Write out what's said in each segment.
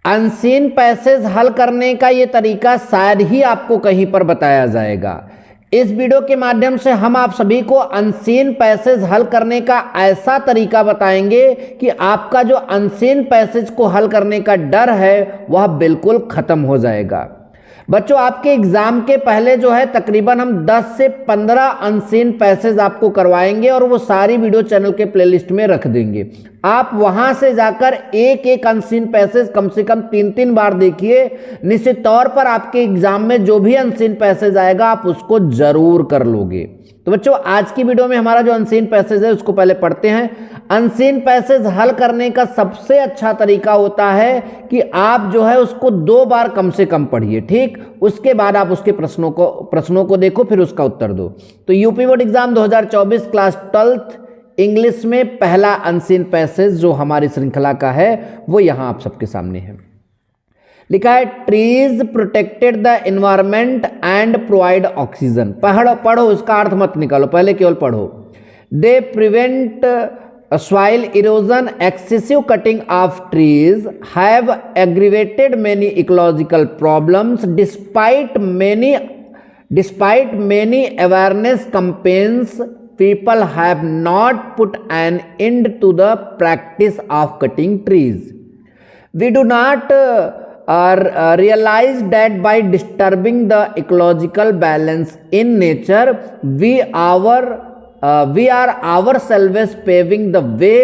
Unseen passage हल करने का ये तरीका शायद ही आपको कहीं पर बताया जाएगा। इस वीडियो के माध्यम से हम आप सभी को अनसीन पैसेज हल करने का ऐसा तरीका बताएंगे कि आपका जो अनसीन पैसेज को हल करने का डर है वह बिल्कुल खत्म हो जाएगा। बच्चों, आपके एग्जाम के पहले जो है तकरीबन हम 10 से 15 अनसीन पैसेज आपको करवाएंगे और वो सारी वीडियो चैनल के प्लेलिस्ट में रख देंगे। आप वहां से जाकर एक एक अनसीन पैसेज कम से कम 3-3 बार देखिए। निश्चित तौर पर आपके एग्जाम में जो भी अनसीन पैसेज आएगा आप उसको जरूर कर लोगे। तो बच्चों, आज की वीडियो में हमारा जो अनसीन पैसेज है उसको पहले पढ़ते हैं। अनसीन पैसेज हल करने का सबसे अच्छा तरीका होता है कि आप जो है उसको 2 बार कम से कम पढ़िए, ठीक। उसके बाद आप उसके प्रश्नों को देखो, फिर उसका उत्तर दो। तो UP board exam 2024 class 12th English में पहला अनसीन पैसेज जो हमारी श्रृंखला का है वो यहां आप सबके सामने है। लिखा है trees protected the environment and provide oxygen. पढ़ो, इसका अर्थ मत निकालो, पहले केवल पढ़ो। They prevent soil erosion, excessive cutting of trees have aggravated many ecological problems despite many awareness campaigns. People have not put an end to the practice of cutting trees. We do not realize that by disturbing the ecological balance in nature, we are ourselves paving the way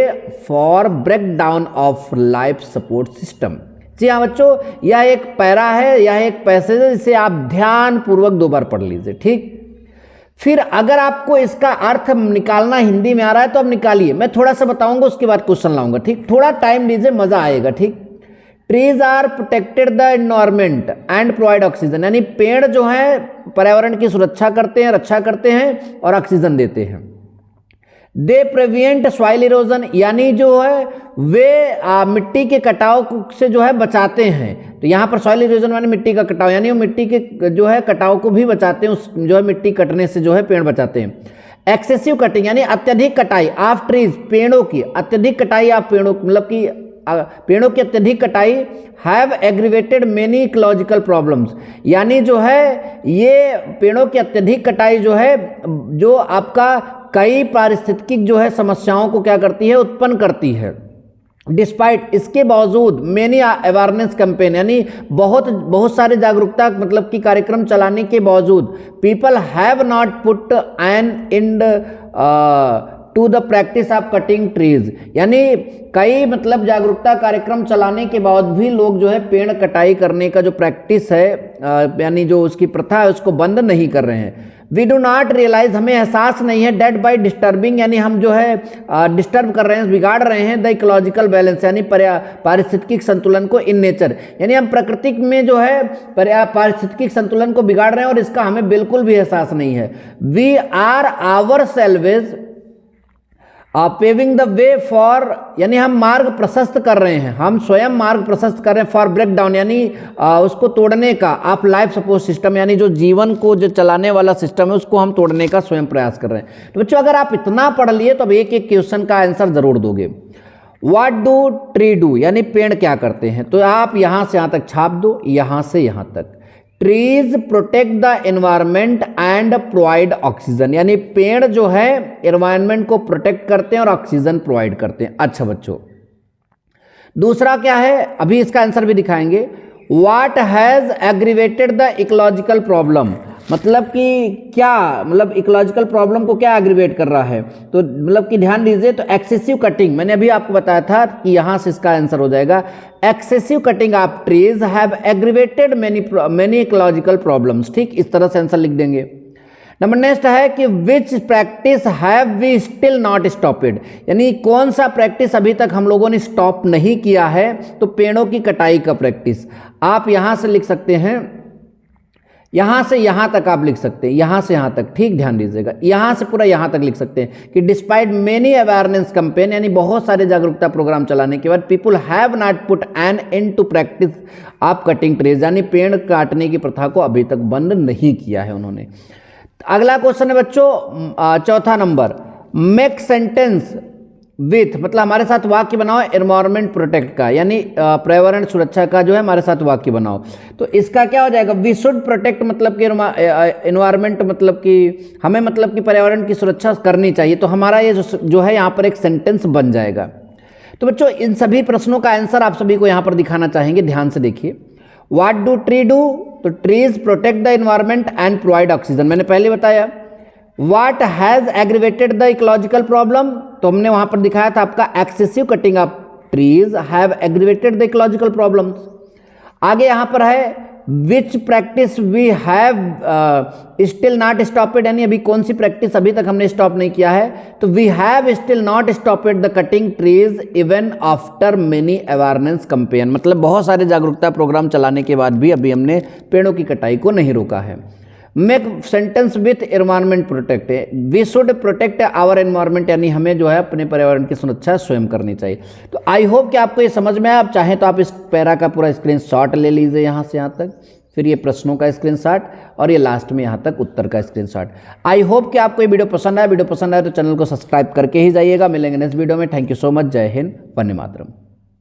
for breakdown of life support system. जी हाँ बच्चों, यह एक para है, यह एक passage है, जिसे आप ध्यान पूर्वक 2 बार पढ़ लीजिए, ठीक। फिर अगर आपको इसका अर्थ निकालना हिंदी में आ रहा है तो अब निकालिए, मैं थोड़ा सा बताऊंगा उसके बाद क्वेश्चन लाऊंगा, ठीक। थोड़ा टाइम लीजिए, मजा आएगा, ठीक। Trees are protected the environment and provide oxygen, यानी पेड़ जो है पर्यावरण की सुरक्षा करते हैं, रक्षा करते हैं और ऑक्सीजन देते हैं। दे प्रिवेंट सॉइल इरोजन, यानी जो है वे मिट्टी के कटाव से जो है बचाते हैं। तो यहाँ पर सॉइल इरोजन यानी मिट्टी का कटाव, यानी वो मिट्टी के जो है कटाव को भी बचाते हैं, उस जो है मिट्टी कटने से जो है पेड़ बचाते हैं। एक्सेसिव कटिंग, यानी अत्यधिक कटाई ऑफ ट्रीज, पेड़ों की अत्यधिक कटाई ऑफ पेड़ों, मतलब कि पेड़ों की अत्यधिक कटाई have aggravated many ecological problems, यानी जो है ये पेड़ों की अत्यधिक कटाई जो है जो आपका कई पारिस्थितिक जो है समस्याओं को क्या करती है, उत्पन्न करती है। डिस्पाइट, इसके बावजूद मेनी अवेयरनेस कैंपेन, यानी बहुत सारे जागरूकता मतलब कि कार्यक्रम चलाने के बावजूद people have not put an end to the practice of cutting trees, यानी कई मतलब जागरूकता कार्यक्रम चलाने के बाद भी लोग जो है पेड़ कटाई करने का जो प्रैक्टिस है यानी जो उसकी प्रथा है उसको बंद नहीं कर रहे हैं। वी डू नॉट रियलाइज, हमें एहसास नहीं है, डेट बाई डिस्टर्बिंग, यानी हम जो है डिस्टर्ब कर रहे हैं, बिगाड़ रहे हैं द इकोलॉजिकल बैलेंस, यानी पारिस्थितिक संतुलन को इन नेचर, यानी हम प्रकृति में जो है पारिस्थितिक संतुलन को बिगाड़ रहे हैं और इसका हमें बिल्कुल भी एहसास नहीं है। We are ourselves paving the way for, यानी हम मार्ग प्रशस्त कर रहे हैं, हम स्वयं मार्ग प्रशस्त कर रहे हैं फॉर ब्रेक डाउन, यानी उसको तोड़ने का, आप लाइफ सपोर्ट सिस्टम, यानी जो जीवन को जो चलाने वाला सिस्टम है उसको हम तोड़ने का स्वयं प्रयास कर रहे हैं। तो बच्चों, अगर आप इतना पढ़ लिए तो अब एक एक क्वेश्चन का आंसर जरूर दोगे। व्हाट डू ट्री डू, यानी पेड़ क्या करते हैं, तो आप यहां से यहां तक छाप दो, यहां से यहां तक। Trees protect the environment and provide oxygen, यानी पेड़ जो है एनवायरमेंट को प्रोटेक्ट करते हैं और ऑक्सीजन प्रोवाइड करते हैं। अच्छा बच्चों, दूसरा क्या है, अभी इसका आंसर भी दिखाएंगे। What has aggravated the ecological problem, मतलब कि क्या, मतलब इकोलॉजिकल प्रॉब्लम को क्या एग्रीवेट कर रहा है, तो मतलब कि ध्यान दीजिए। तो एक्सेसिव कटिंग, मैंने अभी आपको बताया था कि यहां से इसका आंसर हो जाएगा। Excessive cutting of trees have aggravated many ecological problems, ठीक, इस तरह से आंसर लिख देंगे। नंबर नेक्स्ट है कि which practice have we still not stopped, यानी कौन सा प्रैक्टिस अभी तक हम लोगों ने स्टॉप नहीं किया है, तो पेड़ों की कटाई का प्रैक्टिस। आप यहां से लिख सकते हैं, यहां से यहां तक आप लिख सकते हैं, यहां से यहां तक, ठीक, ध्यान दीजिएगा, यहां से पूरा यहां तक लिख सकते हैं कि डिस्पाइट मेनी अवेयरनेस कैंपेन, यानी बहुत सारे जागरूकता प्रोग्राम चलाने के बाद people have not put an end to practice of cutting trees, यानी पेड़ काटने की प्रथा को अभी तक बंद नहीं किया है उन्होंने। अगला क्वेश्चन है बच्चों, चौथा नंबर, मेक सेंटेंस विथ मतलब हमारे साथ वाक्य बनाओ एनवायरमेंट प्रोटेक्ट का, यानी पर्यावरण सुरक्षा का जो है हमारे साथ वाक्य बनाओ। तो इसका क्या हो जाएगा, वी शुड प्रोटेक्ट मतलब कि एनवायरमेंट मतलब कि हमें मतलब कि पर्यावरण की सुरक्षा करनी चाहिए। तो हमारा ये जो है यहाँ पर एक सेंटेंस बन जाएगा। तो बच्चों इन सभी प्रश्नों का आंसर आप सभी को यहाँ पर दिखाना चाहेंगे, ध्यान से देखिए। व्हाट डू ट्री डू, तो trees protect the environment and provide oxygen, मैंने पहले बताया। What has aggravated the ecological problem, तो हमने वहां पर दिखाया था आपका excessive cutting of trees have aggravated the ecological problems. आगे यहां पर है which practice we have still not stopped, यानी अभी कौन सी प्रैक्टिस अभी तक हमने स्टॉप नहीं किया है, तो we have still not stopped the cutting trees even after many awareness campaign, मतलब बहुत सारे जागरूकता प्रोग्राम चलाने के बाद भी अभी हमने पेड़ों की कटाई को नहीं रोका है। Make sentence with environment protect, we should protect our environment, यानी हमें जो है अपने पर्यावरण की सुरक्षा स्वयं करनी चाहिए। तो आई होप कि आपको ये समझ में आया। आप चाहें तो आप इस पैरा का पूरा स्क्रीनशॉट ले लीजिए यहाँ से यहाँ तक, फिर ये प्रश्नों का स्क्रीनशॉट और ये लास्ट में यहाँ तक उत्तर का स्क्रीनशॉट। आई होप कि आपको ये वीडियो पसंद आया। वीडियो पसंद आया तो चैनल को सब्सक्राइब करके ही जाइएगा। मिलेंगे नेक्स्ट वीडियो में। Thank you so much. जय हिंद, वंदे मातरम।